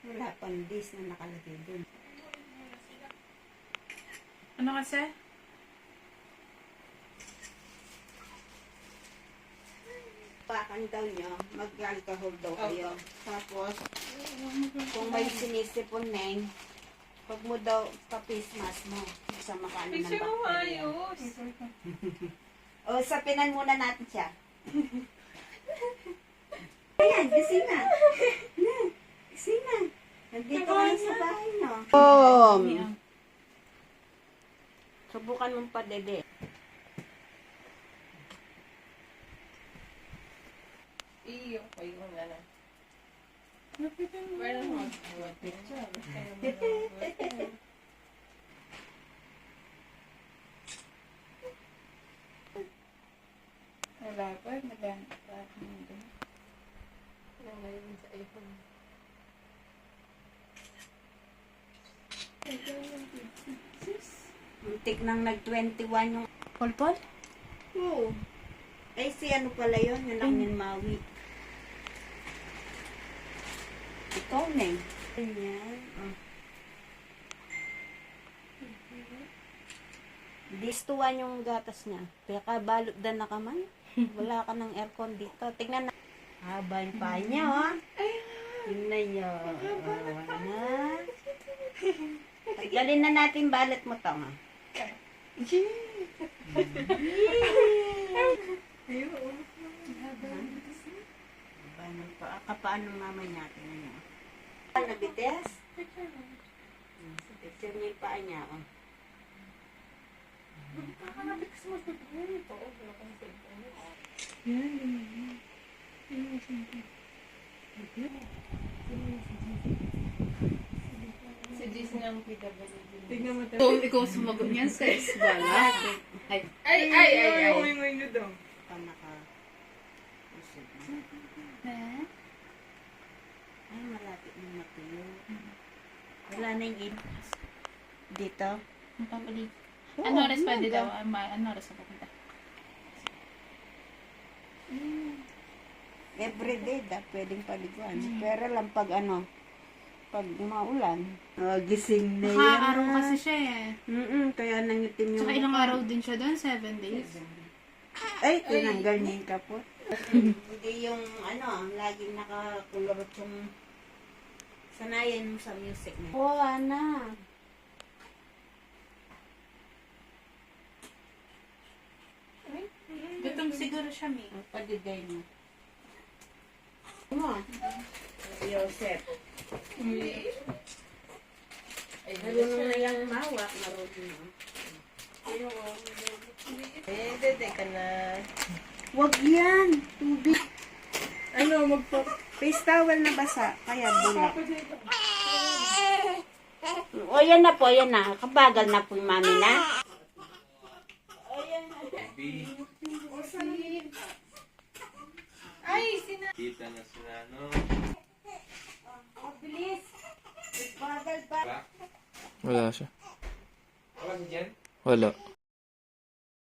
Wala pang days na nakalagay dun. Ano kasi? Pakan daw nyo, mag-alcohol daw kayo. Tapos, kung may sinisipon neng, pag mo daw pa-face mo, sa makano ng Picture mo bakterya. ayos. O, sapinan muna natin siya. Ayan, gising na. Gising na. Nandito ka na sa bahay, no? Subukan mong padede. Iyo, kayo mo na lang. Wala mo. Picture. Wala pa, madami pa. Wala ngayon sa iPhone. Muntik nang nag-21 yung... Polpol? Oo. Ay, si ano pala yun? Yung Langin Mawi. Ikaw, Neng. Ganyan. Oh. Distuan yung gatas niya. Kaya balot na kaman. Wala ka ng aircon dito. Tignan na. Haba yung paa niya, oh. Tignan niyo. Taggalin na natin balot mo to, ha. Kapaano mamay natin niya? Nabites? Picture niya yung paa niya, oh. Si Jason ang PWD. Tignan mo tayo. So, ikaw sumagot niyan, sis. Wala. Ay. Uy, nyo daw. Panaka. Ay, malapit na matuyo. Wala na yung inas. Dito? Ang papalig. Oo, Ano oras pwede umaga. daw? Ano oras na pupunta? Everyday da, pwedeng paliguan. Pero lang pag ano, pag maulan. Gising na yan. Naka-araw kasi siya eh. Kaya nangitim yung... Tsaka ilang araw din siya doon? 7 days? Ay, tinanggal niya yung kapot. Hindi yung ano, laging nakakulurot yung sanayan mo sa music niya. Oo, anak. Gutom siguro siya, May. Padigay mo. Ano? Joseph. Marunong na yung mawak. Marunong na. Dede ka na. Wag yan. Tubig. Ano, Face towel na basa. Kaya bulak. O, yan na po. Yan na. Kabagal na po yung mami na. Ay, Kita na sila, no? Bilis. Bagal ba? Wala siya. Wala.